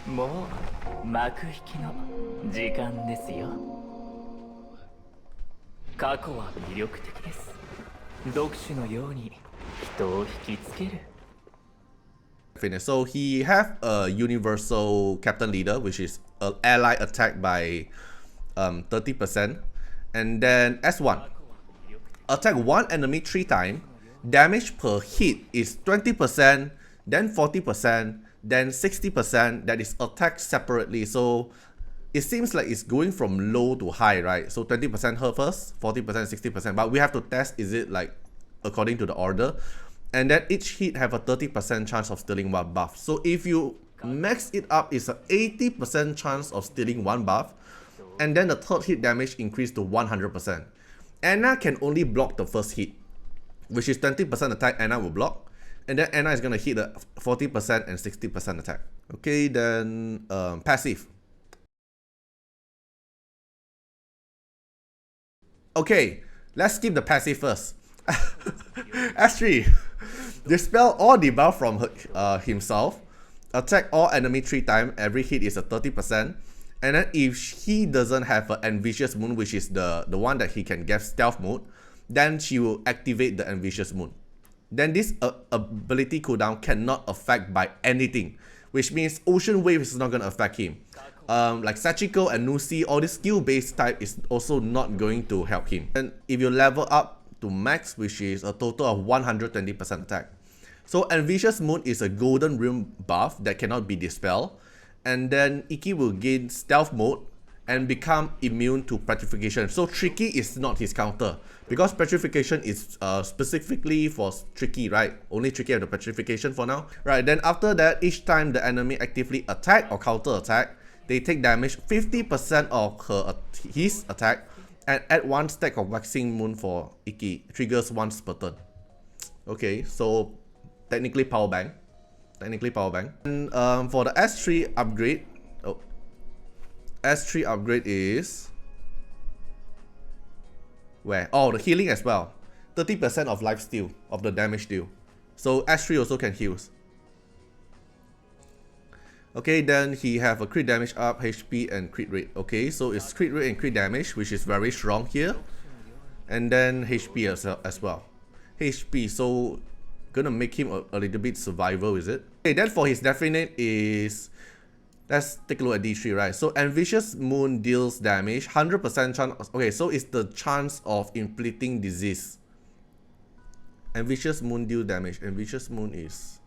もう幕引きの時間ですよ。過去は魅力的です。読書のように人を引きつける。Finish. So he have a universal captain leader, which is an ally attack by 30%, and then S1 attack one enemy 3 times. Damage per hit is 20%, then 40%, then 60%. That is attacked separately. So it seems like it's going from low to high, right? So 20% her first, 40%, 60%. But we have to test, is it like according to the order? And then each hit have a 30% chance of stealing one buff. So if you max it up, it's an 80% chance of stealing one buff. And then the third hit damage increased to 100%. Anna can only block the first hit, which is 20% attack. Anna will block. And then Anna is going to hit the 40% and 60% attack. Okay, then passive. Okay, let's skip the passive first. S3. Dispel all debuff from himself. Attack all enemy 3 times. Every hit is a 30%. And then if he doesn't have an Ambitious Moon, which is the one that he can get stealth mode, then she will activate the Ambitious Moon. Then this ability cooldown cannot affect by anything, which means Ocean Wave is not going to affect him. Like Sachiko and Nusi, all this skill-based type is also not going to help him. And if you level up to max, which is a total of 120% attack. So Ambitious Moon is a golden rim buff that cannot be dispelled. And then Ikki will gain stealth mode and become immune to petrification. So Tricky is not his counter, because petrification is specifically for Tricky, right? Only Tricky have the petrification for now. Right, then after that, each time the enemy actively attack or counter attack, they take damage 50% of his attack, and add 1 stack of Waxing Moon for Ikki. Triggers once per turn. Okay, so technically power bank. And for the S3 upgrade, S3 upgrade is where? Oh, the healing as well. 30% of life steal, of the damage deal. So S3 also can heal. Okay, then he have a crit damage up, HP and crit rate. Okay, so it's crit rate and crit damage, which is very strong here. And then HP as well. HP, so gonna make him a little bit survival, is it? Okay, then for his definite is, let's take a look at D3, right? So Ambitious Moon deals damage, 100% chance. Okay, so it's the chance of inflicting disease. Ambitious Moon deal damage. Ambitious Moon is,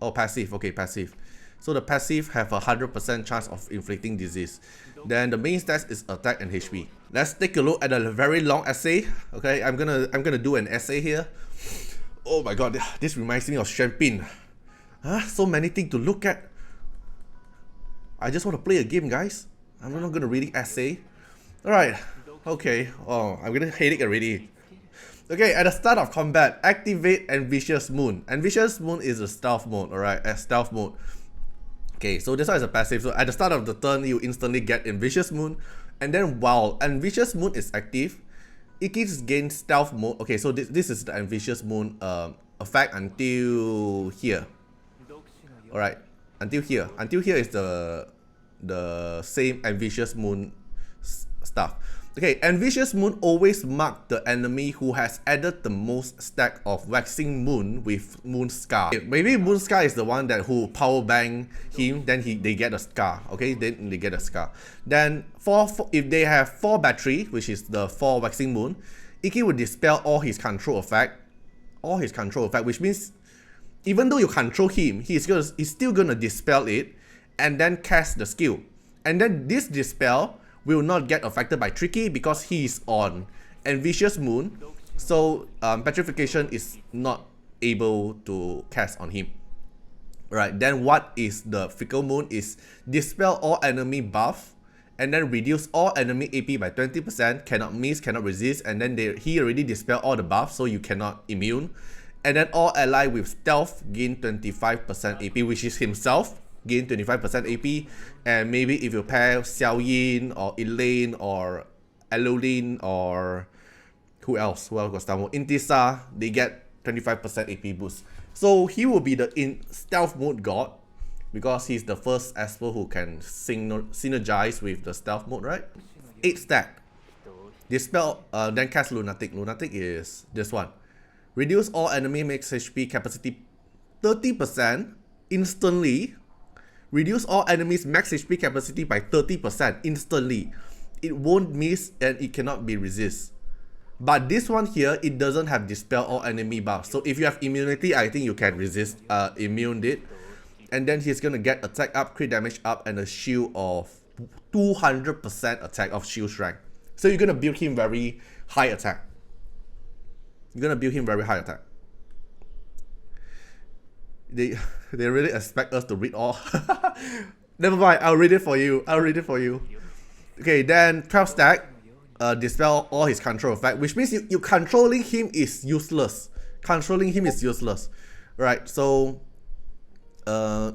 oh, passive. Okay, passive. So the passive have a 100% chance of inflicting disease. Then the main stats is attack and HP. Let's take a look at a very long essay. Okay, I'm gonna do an essay here. Oh my god, this reminds me of Champagne. So many things to look at. I just want to play a game, guys. I'm not gonna read the essay. Alright, okay. Oh, I'm gonna hate it already. Okay, at the start of combat, activate Ambitious Moon. Ambitious Moon is a stealth mode, alright, stealth mode. Okay, so this one is a passive. So at the start of the turn, you instantly get Ambitious Moon. And then while Ambitious Moon is active, Ikki gains stealth mode. Okay, so this is the Ambitious Moon effect until here. Alright, until here. Until here is the same Ambitious Moon stuff. Okay, Ambitious Moon always mark the enemy who has added the most stack of Waxing Moon with Moon Scar. Okay, maybe Moon Scar is the one that who power bang him, then they get a scar. Okay, then they get a scar. Then if they have 4 battery, which is the 4 Waxing Moon, Ikki will dispel all his control effect. Which means even though you control him, he's still gonna dispel it and then cast the skill. And then this dispel will not get affected by Tricky because he's on Ambitious Moon. So petrification is not able to cast on him. Right, then what is the Fickle Moon is dispel all enemy buff and then reduce all enemy AP by 20%, cannot miss, cannot resist, and then he already dispel all the buffs, so you cannot immune. And then all ally with stealth gain 25% AP, which is himself, gain 25% AP. And maybe if you pair Xiao Yin or Elaine or Aloline or who else got Star Intisa, they get 25% AP boost. So he will be the stealth mode god, because he's the first Esper who can synergize with the stealth mode, right? 8 stack. Dispel, then cast Lunatic. Lunatic is this one. Reduce all enemy max HP capacity 30% instantly. Reduce all enemies max HP capacity by 30% instantly. It won't miss and it cannot be resist. But this one here, it doesn't have dispel all enemy buff. So if you have immunity, I think you can resist immune it. And then he's gonna get attack up, crit damage up, and a shield of 200% attack of shield strength. So you're gonna build him very high attack. They really expect us to read all. Never mind, I'll read it for you. Okay, then 12 stack, dispel all his control effect, which means you controlling him is useless. Right, so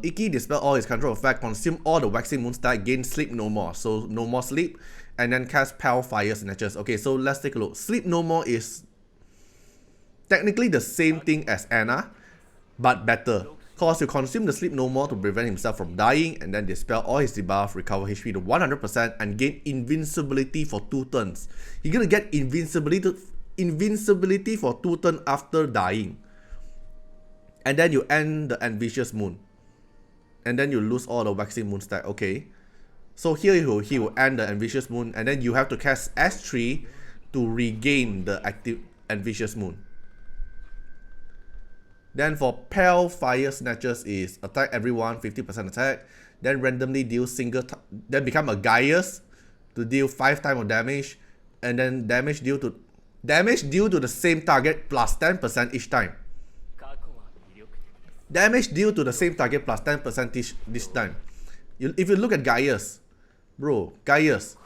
Ikki dispel all his control effect, consume all the waxing moon stack, gain sleep no more. So no more sleep, and then cast Pale Fire Snatchers. Okay, so let's take a look. Sleep no more is technically the same thing as Anna, but better. Cause you consume the sleep no more to prevent himself from dying, and then dispel all his debuff, recover HP to 100%, and gain invincibility for 2 turns. You're gonna get invincibility for 2 turns after dying. And then you end the Ambitious Moon. And then you lose all the Waxing Moon stack. Okay. So here he will end the Ambitious Moon, and then you have to cast S3 to regain the active Ambitious Moon. Then for Pale Fire Snatchers is attack everyone 50% attack, then randomly deal then become a Gaius to deal 5 times of damage, and then damage due to the same target plus 10% each time. Damage due to the same target plus 10% this time. If you look at Gaius, Gaius.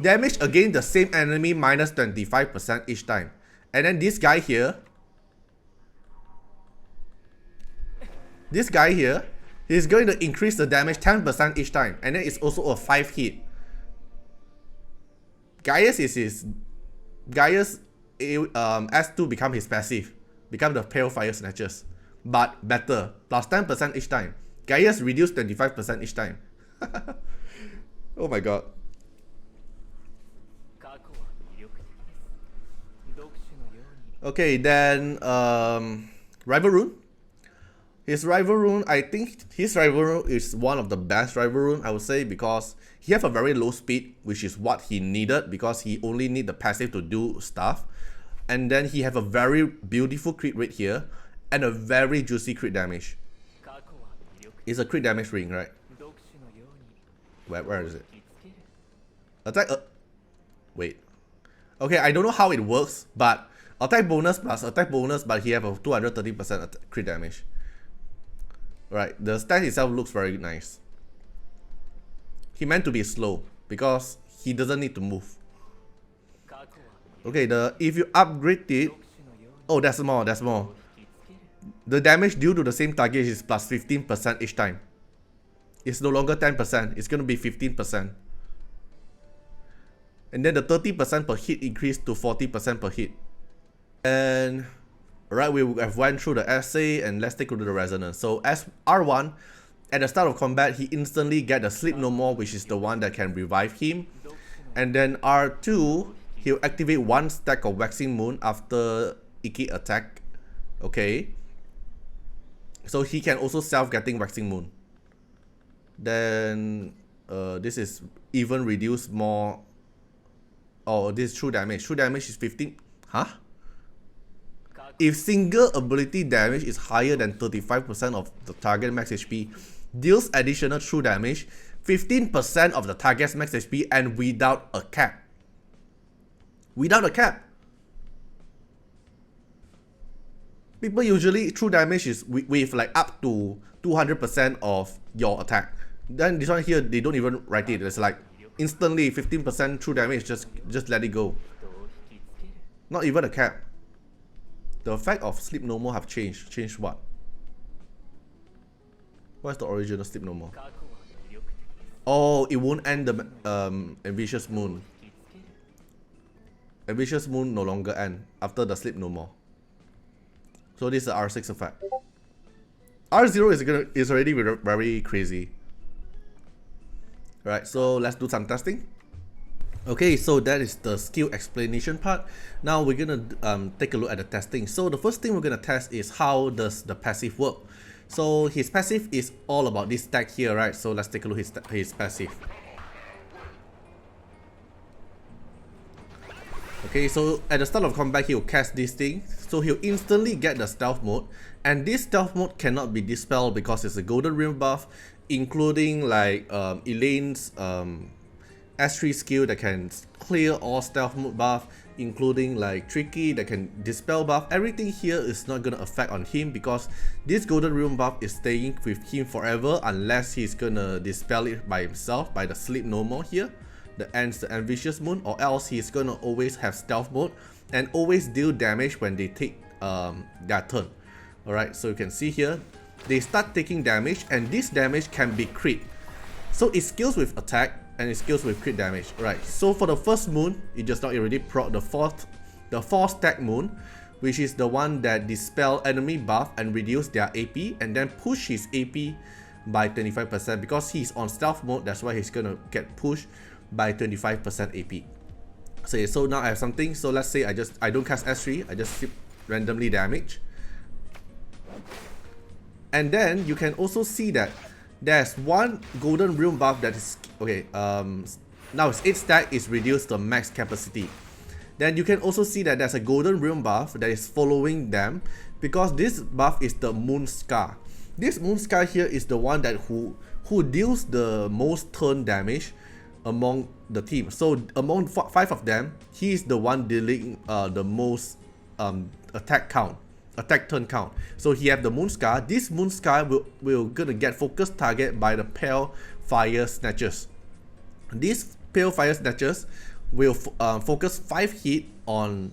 Damage against the same enemy minus 25% each time. And then this guy here, he's going to increase the damage 10% each time, and then it's also a 5 hit. Gaius S2 become his passive, become the Pale Fire Snatchers, but better, plus 10% each time. Gaius reduce 25% each time. Oh my god. Okay, then Rival Rune. His Rival Rune, I think his Rival Rune is one of the best Rival Rune, I would say, because he have a very low speed, which is what he needed, because he only need the passive to do stuff. And then he have a very beautiful crit rate here, and a very juicy crit damage. It's a crit damage ring, right? Where is it? Attack, wait. Okay, I don't know how it works, but attack bonus plus attack bonus, but he have a 230% crit damage. Right, the stat itself looks very nice. He meant to be slow because he doesn't need to move. Okay, if you upgrade it, oh, that's more. The damage due to the same target is plus 15% each time. It's no longer 10%, it's gonna be 15%. And then the 30% per hit increased to 40% per hit. And alright, we have went through the essay, and let's take a look at the resonance. So as R1, at the start of combat, he instantly get the Sleep No More, which is the one that can revive him. And then R2, he'll activate 1 stack of Waxing Moon after Ikki attack. Okay. So he can also self-getting Waxing Moon. Then this is even reduced more. Oh, this is true damage. True damage is 15. Huh? If single ability damage is higher than 35% of the target max HP, deals additional true damage 15% of the target's max HP and without a cap. Without a cap. People usually true damage is with like up to 200% of your attack. Then this one here, they don't even write it. It's like instantly 15% true damage, just let it go. Not even a cap. The effect of Sleep No More have changed. Changed what? What's the original Sleep No More? Oh, it won't end the Ambitious Moon. Ambitious Moon no longer end after the Sleep No More. So this is the R6 effect. R0 is already very crazy. Alright, so let's do some testing. Okay, so that is the skill explanation part. Now we're gonna take a look at the testing. So the first thing we're gonna test is how does the passive work. So his passive is all about this stack here, right? So let's take a look at his passive. Okay, so at the start of combat, he'll cast this thing. So he'll instantly get the stealth mode. And this stealth mode cannot be dispelled because it's a golden realm buff, including like Elaine's S3 skill that can clear all stealth mode buff, including like Tricky that can dispel buff. Everything here is not gonna affect on him because this golden realm buff is staying with him forever unless he's gonna dispel it by himself by the sleep no more here. The ends the ambitious moon, or else he's gonna always have stealth mode and always deal damage when they take their turn. Alright, so you can see here they start taking damage, and this damage can be crit. So it scales with attack and it scales with crit damage. Right, so for the first moon, it just not already proc the fourth stack moon, which is the one that dispel enemy buff and reduce their AP, and then push his AP by 25% because he's on stealth mode. That's why he's gonna get pushed by 25% AP. So now I have something. So let's say I don't cast S3, I just randomly damage. And then you can also see that there's one golden realm buff that is okay. Now it's 8 stack is reduced to max capacity. Then you can also see that there's a golden realm buff that is following them because this buff is the moon scar. This moon scar here is the one that who deals the most turn damage among the team. So among 5 of them, he is the one dealing the most attack turn count. So he have the moon scar. This moon scar will gonna get focused target by the pale fire snatchers. These pale fire snatchers will focus 5 hit on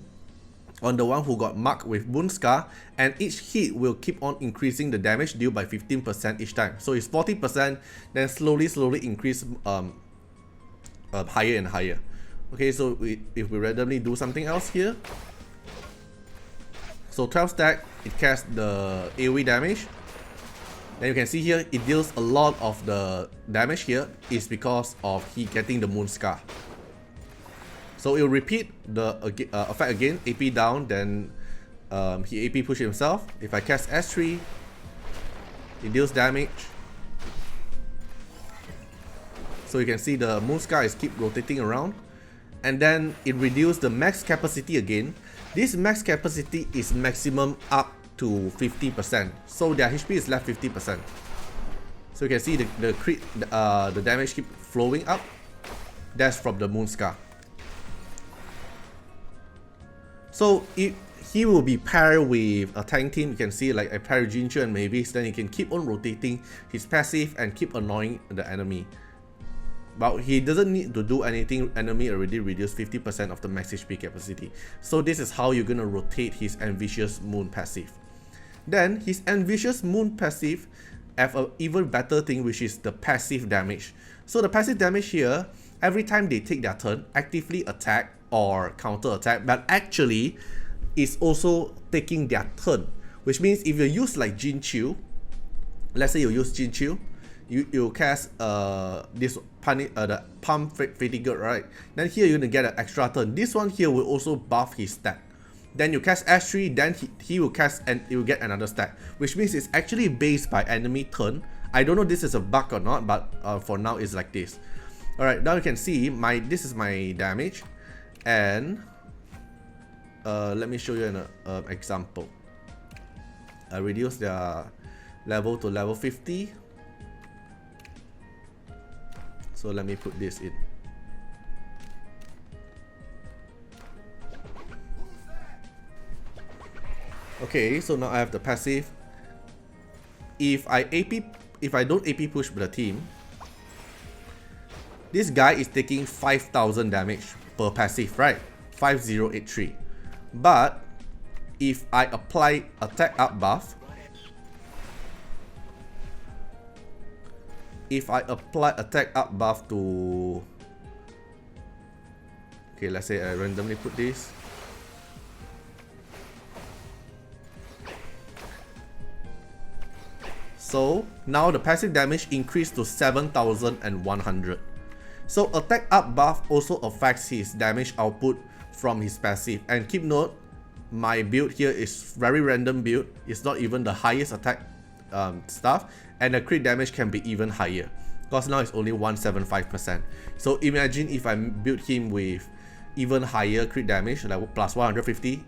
the one who got marked with moon scar, and each hit will keep on increasing the damage deal by 15% each time. So it's 40%, then slowly increase higher and higher. Okay, so if we randomly do something else here, so 12 stack, it casts the AoE damage. Then you can see here, it deals a lot of the damage here is because of he getting the moon scar. So it will repeat the effect again, AP down, then he AP push himself. If I cast S3, it deals damage. So you can see the moon scar is keep rotating around, and then it reduces the max capacity again. This max capacity is maximum up to 50%, so their HP is left 50%. So you can see the damage keep flowing up. That's from the moon scar. So he will be paired with a tank team. You can see like a pair of Jinchu and Mavis. Then he can keep on rotating his passive and keep annoying the enemy. But he doesn't need to do anything. Enemy already reduced 50% of the max HP capacity. So this is how you're gonna rotate his ambitious moon passive. Then his ambitious moon passive have an even better thing, which is the passive damage. So the passive damage here, every time they take their turn, actively attack or counter attack, but actually is also taking their turn. Which means if you use like Jinchu, let's say you use Jinchu, you cast this the pump fatigue, right? Then here you're gonna get an extra turn. This one here will also buff his stack. Then you cast S3, then he will cast and he will get another stack, which means it's actually based by enemy turn. I don't know if this is a bug or not, but for now it's like this. Alright, now you can see this is my damage, and let me show you an example. I reduce their level to level 50. So let me put this in. Okay, so now I have the passive. If I don't AP push with the team, this guy is taking 5,000 damage per passive, right? 5083. But if I apply attack up buff, to, okay, let's say I randomly put this. So now the passive damage increased to 7100. So attack up buff also affects his damage output from his passive. And keep note, my build here is very random build. It's not even the highest attack stuff, and the crit damage can be even higher because now it's only 175%. So imagine if I build him with even higher crit damage, like plus 150,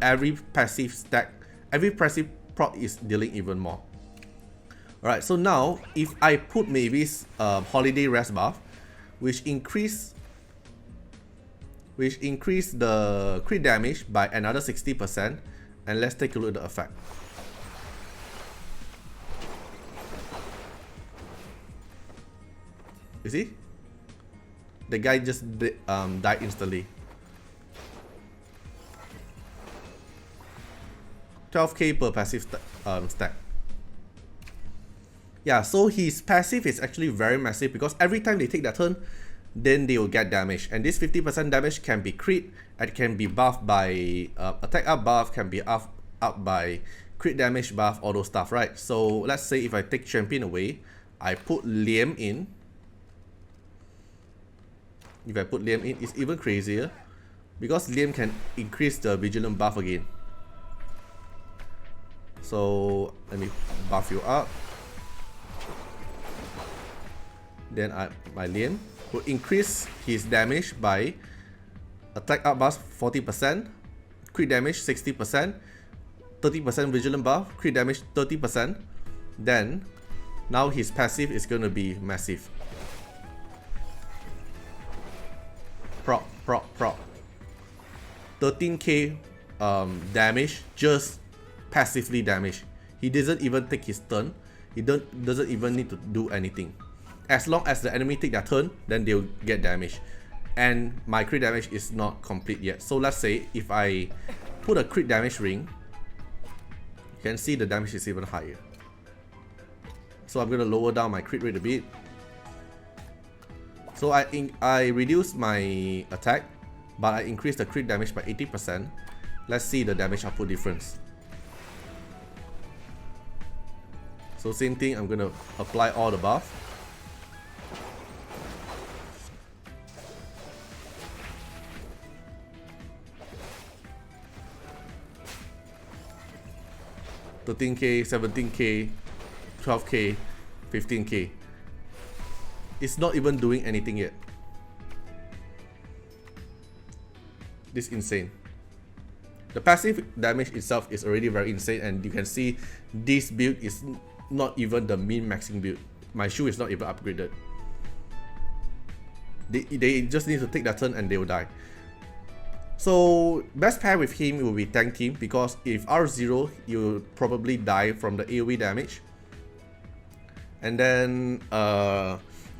every passive proc is dealing even more. Alright, so now if I put maybe holiday rest buff, which increase the crit damage by another 60%, and let's take a look at the effect. You see? The guy just died instantly. 12k per passive stack. Yeah, so his passive is actually very massive because every time they take their turn, then they will get damage. And this 50% damage can be crit, and can be buffed by attack up buff, can be up by crit damage buff, all those stuff, right? So let's say if I take champion away, I put Liam in. If I put Liam in, it's even crazier because Liam can increase the vigilant buff again. So let me buff you up. Then my Liam will increase his damage by attack up buff 40%, crit damage 60%, 30% vigilant buff, crit damage 30%. Then now his passive is going to be massive. Proc. 13k damage, just passively damage. He doesn't even take his turn. He doesn't even need to do anything. As long as the enemy take their turn, then they'll get damage. And my crit damage is not complete yet. So let's say if I put a crit damage ring, you can see the damage is even higher. So I'm going to lower down my crit rate a bit. So I reduce my attack, but I increase the crit damage by 80%. Let's see the damage output difference. So same thing, I'm going to apply all the buff. $13k, 17k, 12k, 15k. It's not even doing anything yet. This is insane. The passive damage itself is already very insane, and you can see this build is not even the min maxing build. My shoe is not even upgraded. They just need to take their turn and they will die. So best pair with him will be tank team, because if R0, you'll probably die from the AoE damage. And then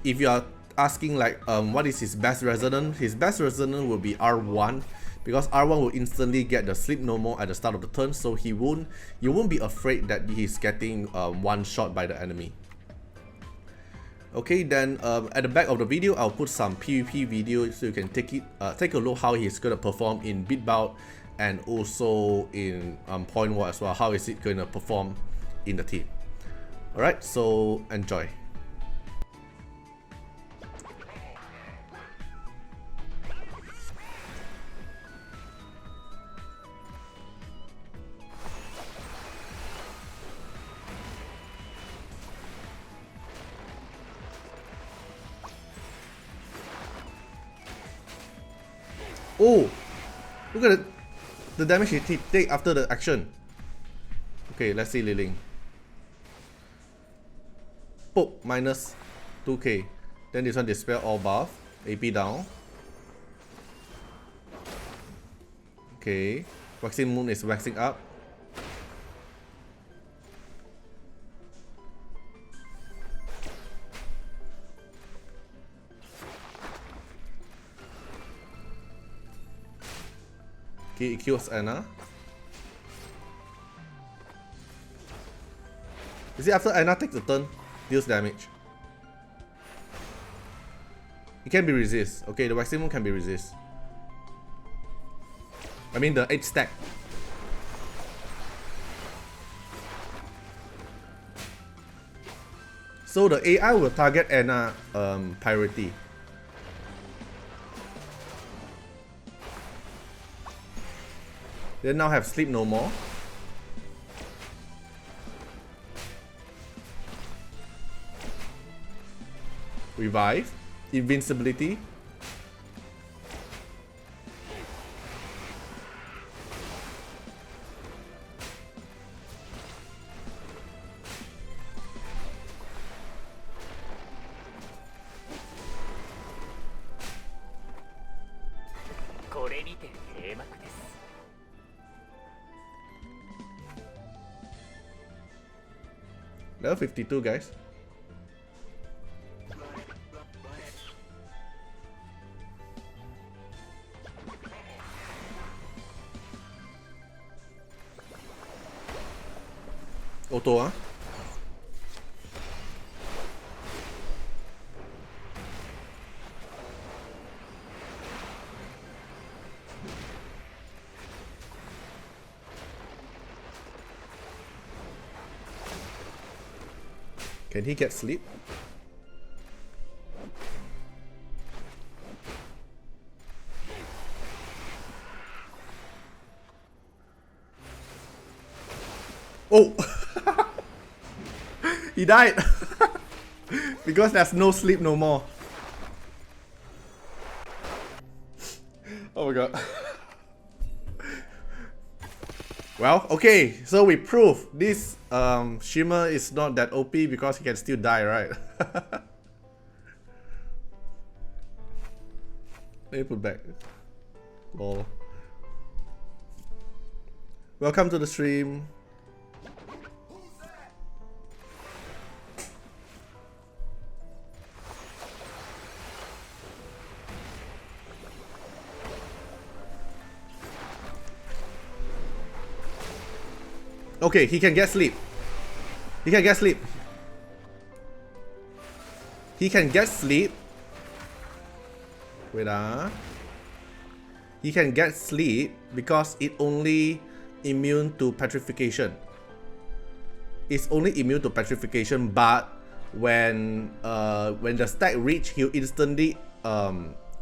if you are asking like what is his best resonance, his best resonance will be R1, because R1 will instantly get the sleep no more at the start of the turn, so you won't be afraid that he's getting one shot by the enemy. Okay, then at the back of the video, I'll put some PvP video so you can take a look how he's gonna perform in beat bout and also in point war as well. How is it gonna perform in the team? Alright, so enjoy. Oh, look at the damage he take after the action. Okay, let's see Liling. Poke minus 2k. Then this one dispel all buff. AP down. Okay. Waxing Moon is waxing up. Okay, it kills Anna. You see, after Anna takes a turn, deals damage. It can be resist. Okay, the Waxing Moon can be resist. I mean the 8 stack. So the AI will target Anna priority. They now have sleep no more. Revive. Invincibility. Level 52, guys. Auto, huh? Can he get sleep? Oh! He died! Because there's no sleep no more. Oh my god. Well, okay, so we prove this Shimmer is not that OP because he can still die, right? Let me put back. Lol. Welcome to the stream. Okay, he can get sleep. He can get sleep. He can get sleep. Wait He can get sleep because it only immune to petrification. It's only immune to petrification, but when the stack reach, he'll instantly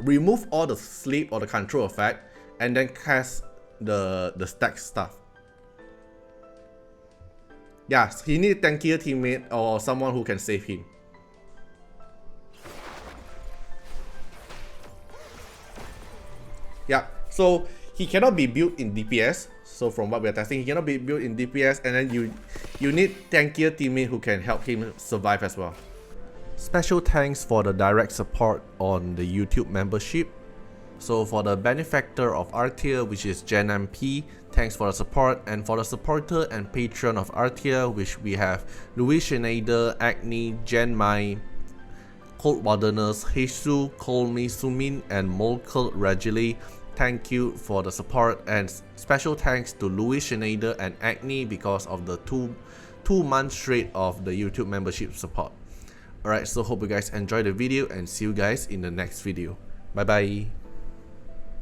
remove all the sleep or the control effect and then cast the stack stuff. Yeah, he needs tankier teammate or someone who can save him. Yeah, so he cannot be built in DPS. So from what we are testing, he cannot be built in DPS, and then you need tankier teammate who can help him survive as well. Special thanks for the direct support on the YouTube membership. So for the benefactor of Artiar, which is Gen MP, thanks for the support, and for the supporter and patron of Artiar, which we have Louis Schneider, Agni, Jen Mai, Cold Wilderness, Heisu, Kolmi Sumin, and Molkel Regili. Thank you for the support, and special thanks to Louis Schneider and Agni because of the two months straight of the YouTube membership support. Alright, so hope you guys enjoyed the video and see you guys in the next video. Bye bye.